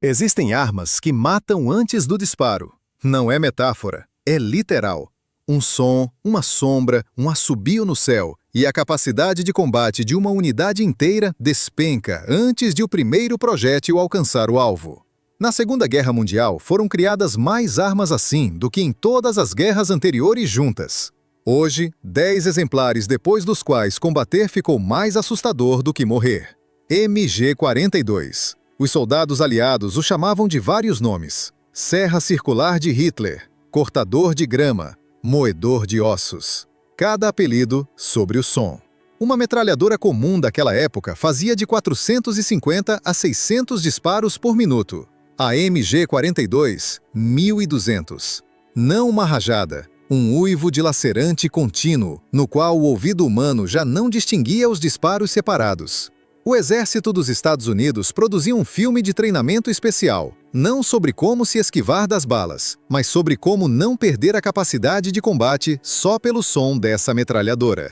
Existem armas que matam antes do disparo. Não é metáfora, é literal. Um som, uma sombra, um assobio no céu e a capacidade de combate de uma unidade inteira despenca antes de o primeiro projétil alcançar o alvo. Na Segunda Guerra Mundial, foram criadas mais armas assim do que em todas as guerras anteriores juntas. Hoje, 10 exemplares depois dos quais combater ficou mais assustador do que morrer. MG-42. Os soldados aliados o chamavam de vários nomes: Serra Circular de Hitler, Cortador de Grama, Moedor de Ossos. Cada apelido sobre o som. Uma metralhadora comum daquela época fazia de 450 a 600 disparos por minuto. A MG-42, 1.200. Não uma rajada, um uivo dilacerante contínuo, no qual o ouvido humano já não distinguia os disparos separados. O Exército dos Estados Unidos produzia um filme de treinamento especial, não sobre como se esquivar das balas, mas sobre como não perder a capacidade de combate só pelo som dessa metralhadora.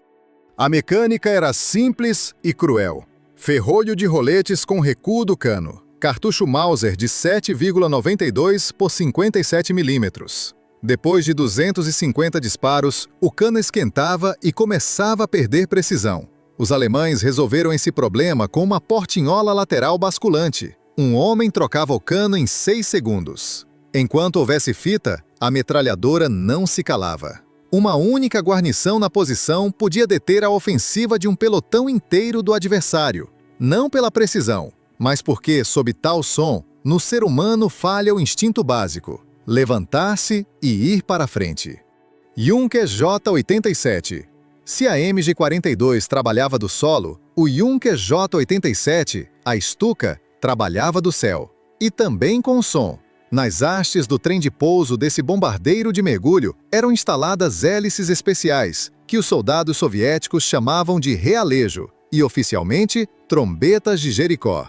A mecânica era simples e cruel. Ferrolho de roletes com recuo do cano. Cartucho Mauser de 7,92 por 57 mm. Depois de 250 disparos, o cano esquentava e começava a perder precisão. Os alemães resolveram esse problema com uma portinhola lateral basculante. Um homem trocava o cano em 6 segundos. Enquanto houvesse fita, a metralhadora não se calava. Uma única guarnição na posição podia deter a ofensiva de um pelotão inteiro do adversário. Não pela precisão, mas porque, sob tal som, no ser humano falha o instinto básico: levantar-se e ir para a frente. Junker J-87. Se a MG-42 trabalhava do solo, o Junker J-87, a Stuka, trabalhava do céu. E também com som. Nas hastes do trem de pouso desse bombardeiro de mergulho eram instaladas hélices especiais, que os soldados soviéticos chamavam de realejo, e oficialmente, trombetas de Jericó.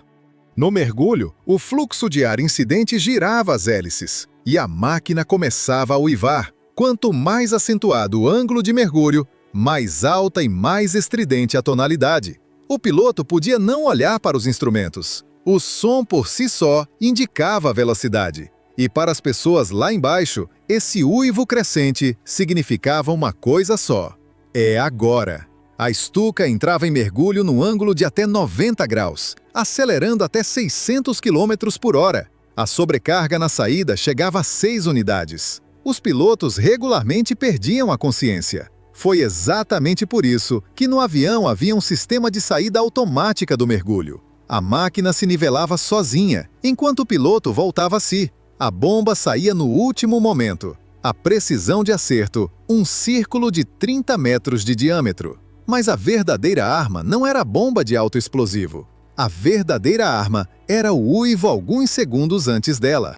No mergulho, o fluxo de ar incidente girava as hélices, e a máquina começava a uivar. Quanto mais acentuado o ângulo de mergulho, mais alta e mais estridente a tonalidade. O piloto podia não olhar para os instrumentos. O som por si só indicava a velocidade. E para as pessoas lá embaixo, esse uivo crescente significava uma coisa só: é agora. A Stuka entrava em mergulho no ângulo de até 90 graus, acelerando até 600 km por hora. A sobrecarga na saída chegava a 6 unidades. Os pilotos regularmente perdiam a consciência. Foi exatamente por isso que no avião havia um sistema de saída automática do mergulho. A máquina se nivelava sozinha, enquanto o piloto voltava a si. A bomba saía no último momento. A precisão de acerto, um círculo de 30 metros de diâmetro. Mas a verdadeira arma não era a bomba de alto explosivo. A verdadeira arma era o uivo alguns segundos antes dela.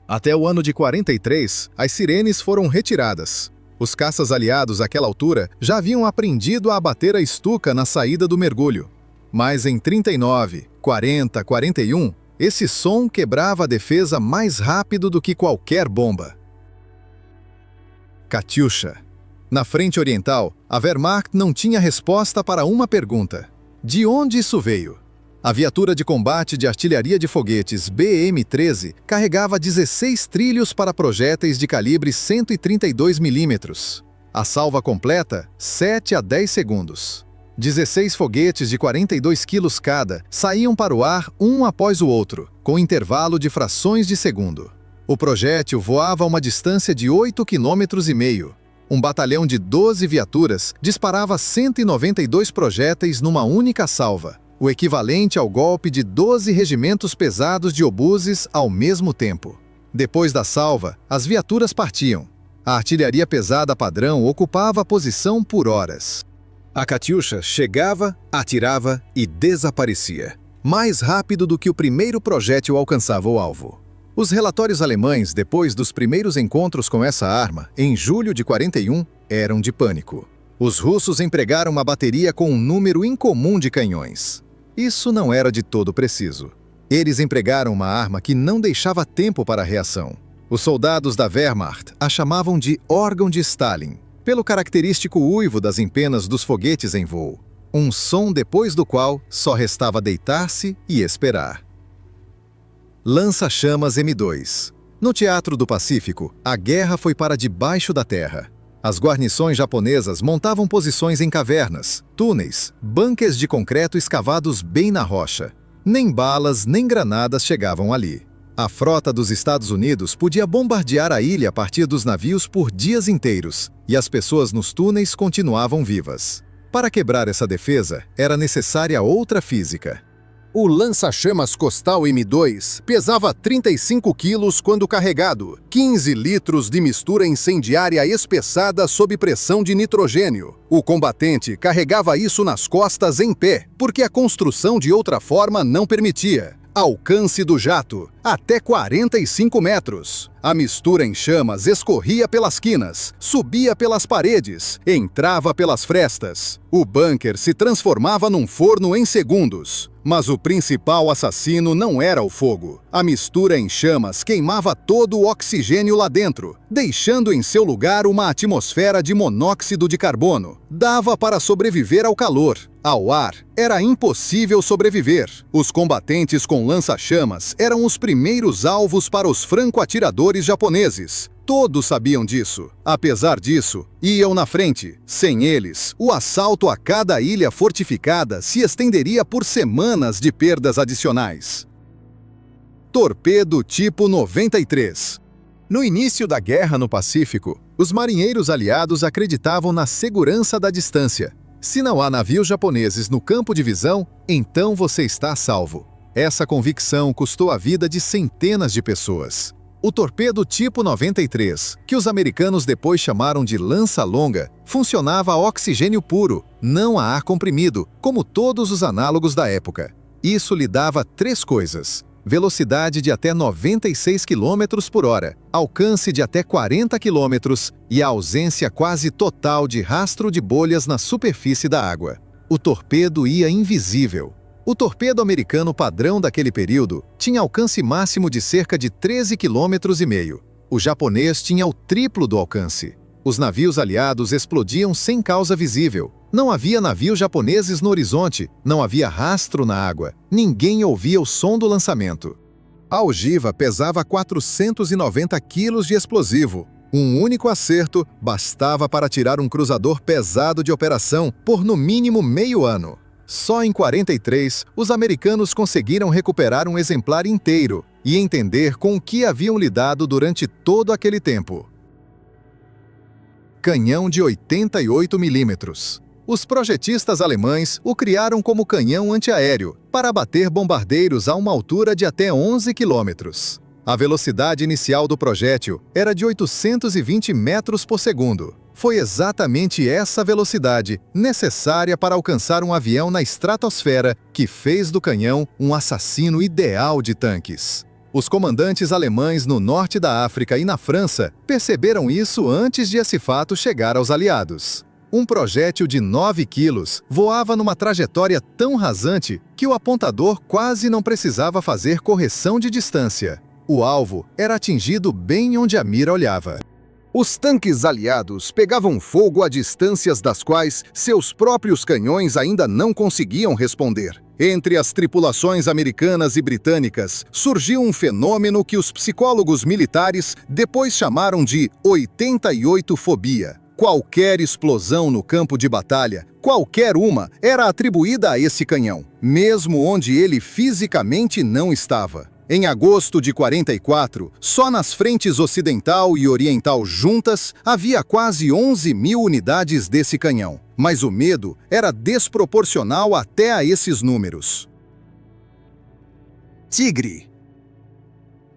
Até o ano de 43, as sirenes foram retiradas. Os caças aliados àquela altura já haviam aprendido a abater a Stuka na saída do mergulho. Mas em 39, 40, 41, esse som quebrava a defesa mais rápido do que qualquer bomba. Katyusha. Na frente oriental, a Wehrmacht não tinha resposta para uma pergunta: de onde isso veio? A viatura de combate de artilharia de foguetes BM-13 carregava 16 trilhos para projéteis de calibre 132 mm. A salva completa, 7 a 10 segundos. 16 foguetes de 42 quilos cada saíam para o ar um após o outro, com intervalo de frações de segundo. O projétil voava a uma distância de 8,5 km. Um batalhão de 12 viaturas disparava 192 projéteis numa única salva, o equivalente ao golpe de 12 regimentos pesados de obuses ao mesmo tempo. Depois da salva, as viaturas partiam. A artilharia pesada padrão ocupava a posição por horas. A Katyusha chegava, atirava e desaparecia, mais rápido do que o primeiro projétil alcançava o alvo. Os relatórios alemães, depois dos primeiros encontros com essa arma, em julho de 41, eram de pânico. Os russos empregaram uma bateria com um número incomum de canhões. Isso não era de todo preciso. Eles empregaram uma arma que não deixava tempo para a reação. Os soldados da Wehrmacht a chamavam de órgão de Stalin, pelo característico uivo das empenas dos foguetes em voo. Um som depois do qual só restava deitar-se e esperar. Lança-chamas M2. No Teatro do Pacífico, a guerra foi para debaixo da terra. As guarnições japonesas montavam posições em cavernas, túneis, bunkers de concreto escavados bem na rocha. Nem balas nem granadas chegavam ali. A frota dos Estados Unidos podia bombardear a ilha a partir dos navios por dias inteiros, e as pessoas nos túneis continuavam vivas. Para quebrar essa defesa, era necessária outra física. O lança-chamas Costal M2 pesava 35 quilos quando carregado, 15 litros de mistura incendiária espessada sob pressão de nitrogênio. O combatente carregava isso nas costas em pé, porque a construção de outra forma não permitia. Alcance do jato, até 45 metros. A mistura em chamas escorria pelas quinas, subia pelas paredes, entrava pelas frestas. O bunker se transformava num forno em segundos. Mas o principal assassino não era o fogo. A mistura em chamas queimava todo o oxigênio lá dentro, deixando em seu lugar uma atmosfera de monóxido de carbono. Dava para sobreviver ao calor. Ao ar, era impossível sobreviver. Os combatentes com lança-chamas eram os primeiros alvos para os franco-atiradores japoneses. Todos sabiam disso. Apesar disso, iam na frente. Sem eles, o assalto a cada ilha fortificada se estenderia por semanas de perdas adicionais. Torpedo tipo 93. No início da guerra no Pacífico, os marinheiros aliados acreditavam na segurança da distância. Se não há navios japoneses no campo de visão, então você está a salvo. Essa convicção custou a vida de centenas de pessoas. O torpedo tipo 93, que os americanos depois chamaram de lança-longa, funcionava a oxigênio puro, não a ar comprimido, como todos os análogos da época. Isso lhe dava três coisas: velocidade de até 96 km por hora, alcance de até 40 km e a ausência quase total de rastro de bolhas na superfície da água. O torpedo ia invisível. O torpedo americano padrão daquele período tinha alcance máximo de cerca de 13,5 km. O japonês tinha o triplo do alcance. Os navios aliados explodiam sem causa visível. Não havia navios japoneses no horizonte, não havia rastro na água. Ninguém ouvia o som do lançamento. A ogiva pesava 490 quilos de explosivo. Um único acerto bastava para tirar um cruzador pesado de operação por no mínimo meio ano. Só em 43, os americanos conseguiram recuperar um exemplar inteiro e entender com o que haviam lidado durante todo aquele tempo. Canhão de 88 mm. Os projetistas alemães o criaram como canhão antiaéreo, para abater bombardeiros a uma altura de até 11 km. A velocidade inicial do projétil era de 820 metros por segundo. Foi exatamente essa velocidade, necessária para alcançar um avião na estratosfera, que fez do canhão um assassino ideal de tanques. Os comandantes alemães no norte da África e na França perceberam isso antes de esse fato chegar aos aliados. Um projétil de 9 quilos voava numa trajetória tão rasante que o apontador quase não precisava fazer correção de distância. O alvo era atingido bem onde a mira olhava. Os tanques aliados pegavam fogo a distâncias das quais seus próprios canhões ainda não conseguiam responder. Entre as tripulações americanas e britânicas, surgiu um fenômeno que os psicólogos militares depois chamaram de 88-fobia. Qualquer explosão no campo de batalha, qualquer uma, era atribuída a esse canhão, mesmo onde ele fisicamente não estava. Em agosto de 44, só nas frentes ocidental e oriental juntas, havia quase 11 mil unidades desse canhão. Mas o medo era desproporcional até a esses números. Tigre.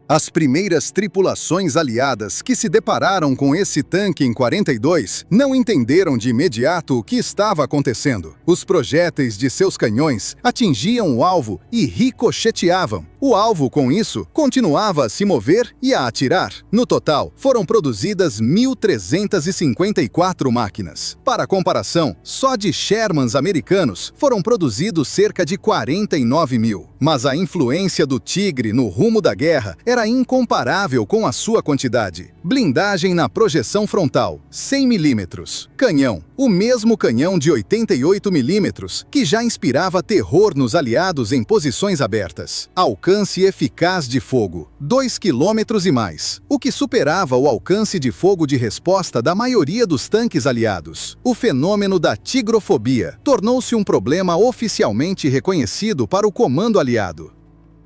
As primeiras tripulações aliadas que se depararam com esse tanque em 42 não entenderam de imediato o que estava acontecendo. Os projéteis de seus canhões atingiam o alvo e ricocheteavam. O alvo, com isso, continuava a se mover e a atirar. No total, foram produzidas 1.354 máquinas. Para comparação, só de Shermans americanos foram produzidos cerca de 49 mil. Mas a influência do Tigre no rumo da guerra era era incomparável com a sua quantidade. Blindagem na projeção frontal, 100 mm. Canhão, o mesmo canhão de 88 mm, que já inspirava terror nos aliados em posições abertas. Alcance eficaz de fogo, 2 km e mais, o que superava o alcance de fogo de resposta da maioria dos tanques aliados. O fenômeno da tigrofobia tornou-se um problema oficialmente reconhecido para o comando aliado.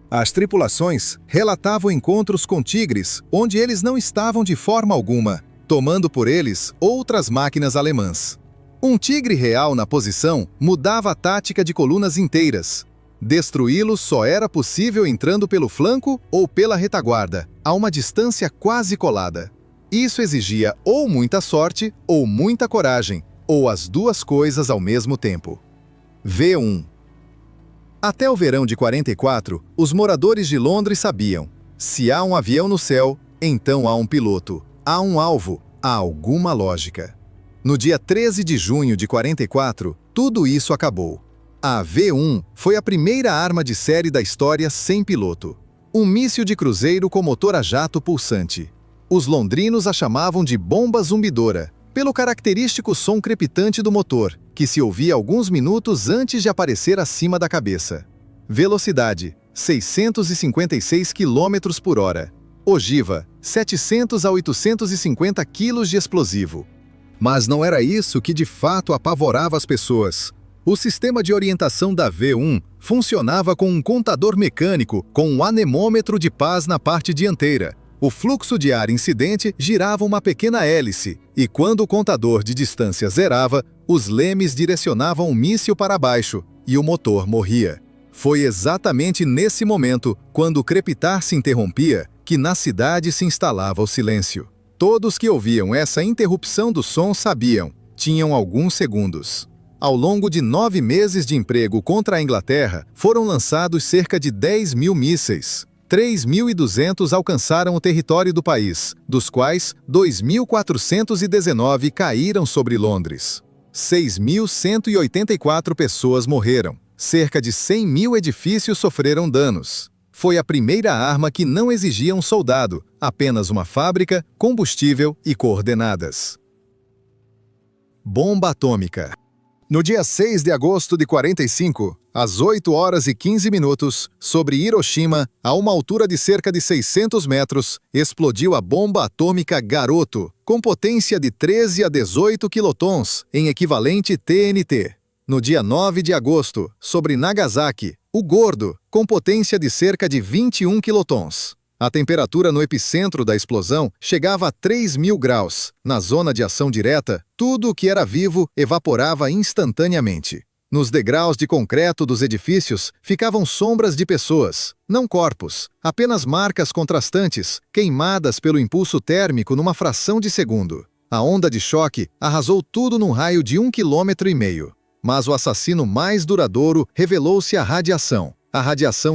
As tripulações relatavam encontros com tigres onde eles não estavam de forma alguma, tomando por eles outras máquinas alemãs. Um tigre real na posição mudava a tática de colunas inteiras. Destruí-los só era possível entrando pelo flanco ou pela retaguarda, a uma distância quase colada. Isso exigia ou muita sorte ou muita coragem, ou as duas coisas ao mesmo tempo. V1. Até o verão de 44, os moradores de Londres sabiam: se há um avião no céu, então há um piloto, há um alvo, há alguma lógica. No dia 13 de junho de 44, tudo isso acabou. A V1 foi a primeira arma de série da história sem piloto. Um míssil de cruzeiro com motor a jato pulsante. Os londrinos a chamavam de bomba zumbidora, pelo característico som crepitante do motor, que se ouvia alguns minutos antes de aparecer acima da cabeça. Velocidade: 656 km por hora. Ogiva: 700 a 850 kg de explosivo. Mas não era isso que de fato apavorava as pessoas. O sistema de orientação da V1 funcionava com um contador mecânico com um anemômetro de paz na parte dianteira. O fluxo de ar incidente girava uma pequena hélice, e quando o contador de distância zerava, os lemes direcionavam o míssil para baixo, e o motor morria. Foi exatamente nesse momento, quando o crepitar se interrompia, que na cidade se instalava o silêncio. Todos que ouviam essa interrupção do som sabiam, tinham alguns segundos. Ao longo de 9 meses de emprego contra a Inglaterra, foram lançados cerca de 10 mil mísseis. 3.200 alcançaram o território do país, dos quais 2.419 caíram sobre Londres. 6.184 pessoas morreram. Cerca de 100 mil edifícios sofreram danos. Foi a primeira arma que não exigia um soldado, apenas uma fábrica, combustível e coordenadas. Bomba atômica. No dia 6 de agosto de 45, às 8 horas e 15 minutos, sobre Hiroshima, a uma altura de cerca de 600 metros, explodiu a bomba atômica Garoto, com potência de 13 a 18 quilotons, em equivalente TNT. No dia 9 de agosto, sobre Nagasaki, o Gordo, com potência de cerca de 21 quilotons. A temperatura no epicentro da explosão chegava a 3.000 graus. Na zona de ação direta, tudo o que era vivo evaporava instantaneamente. Nos degraus de concreto dos edifícios ficavam sombras de pessoas, não corpos, apenas marcas contrastantes, queimadas pelo impulso térmico numa fração de segundo. A onda de choque arrasou tudo num raio de 1,5 km. Mas o assassino mais duradouro revelou-se a radiação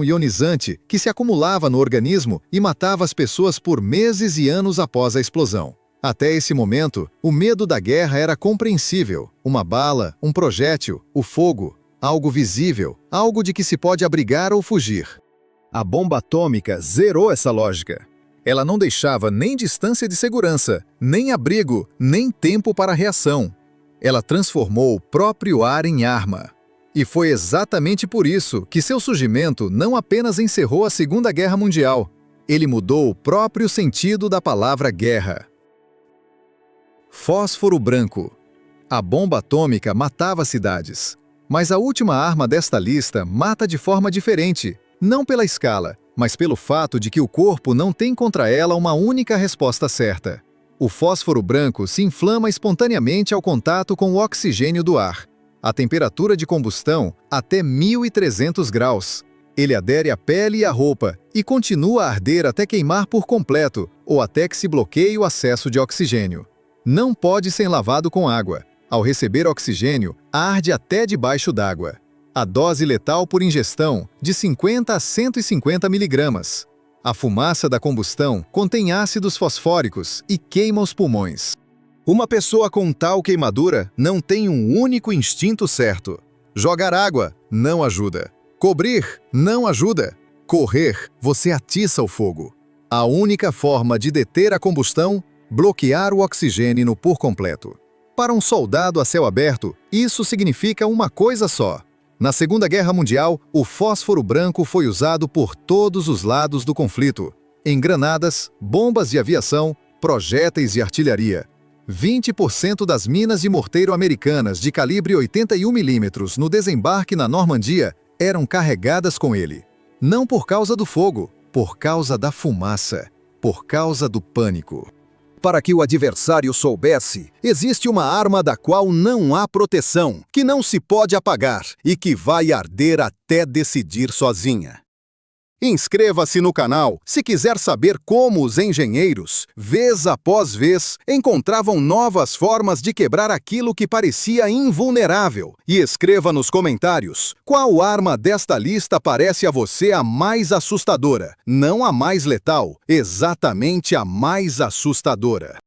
ionizante que se acumulava no organismo e matava as pessoas por meses e anos após a explosão. Até esse momento, o medo da guerra era compreensível. Uma bala, um projétil, o fogo, algo visível, algo de que se pode abrigar ou fugir. A bomba atômica zerou essa lógica. Ela não deixava nem distância de segurança, nem abrigo, nem tempo para reação. Ela transformou o próprio ar em arma. E foi exatamente por isso que seu surgimento não apenas encerrou a Segunda Guerra Mundial, ele mudou o próprio sentido da palavra guerra. Fósforo branco. A bomba atômica matava cidades. Mas a última arma desta lista mata de forma diferente, não pela escala, mas pelo fato de que o corpo não tem contra ela uma única resposta certa. O fósforo branco se inflama espontaneamente ao contato com o oxigênio do ar. A temperatura de combustão até 1.300 graus. Ele adere à pele e à roupa e continua a arder até queimar por completo ou até que se bloqueie o acesso de oxigênio. Não pode ser lavado com água. Ao receber oxigênio, arde até debaixo d'água. A dose letal por ingestão, de 50 a 150 miligramas. A fumaça da combustão contém ácidos fosfóricos e queima os pulmões. Uma pessoa com tal queimadura não tem um único instinto certo. Jogar água não ajuda. Cobrir não ajuda. Correr, você atiça o fogo. A única forma de deter a combustão, bloquear o oxigênio por completo. Para um soldado a céu aberto, isso significa uma coisa só. Na Segunda Guerra Mundial, o fósforo branco foi usado por todos os lados do conflito, em granadas, bombas de aviação, projéteis e artilharia. 20% das minas de morteiro americanas de calibre 81 mm no desembarque na Normandia eram carregadas com ele. Não por causa do fogo, por causa da fumaça, por causa do pânico. Para que o adversário soubesse, existe uma arma da qual não há proteção, que não se pode apagar e que vai arder até decidir sozinha. Inscreva-se no canal se quiser saber como os engenheiros, vez após vez, encontravam novas formas de quebrar aquilo que parecia invulnerável. E escreva nos comentários qual arma desta lista parece a você a mais assustadora. Não a mais letal, exatamente a mais assustadora.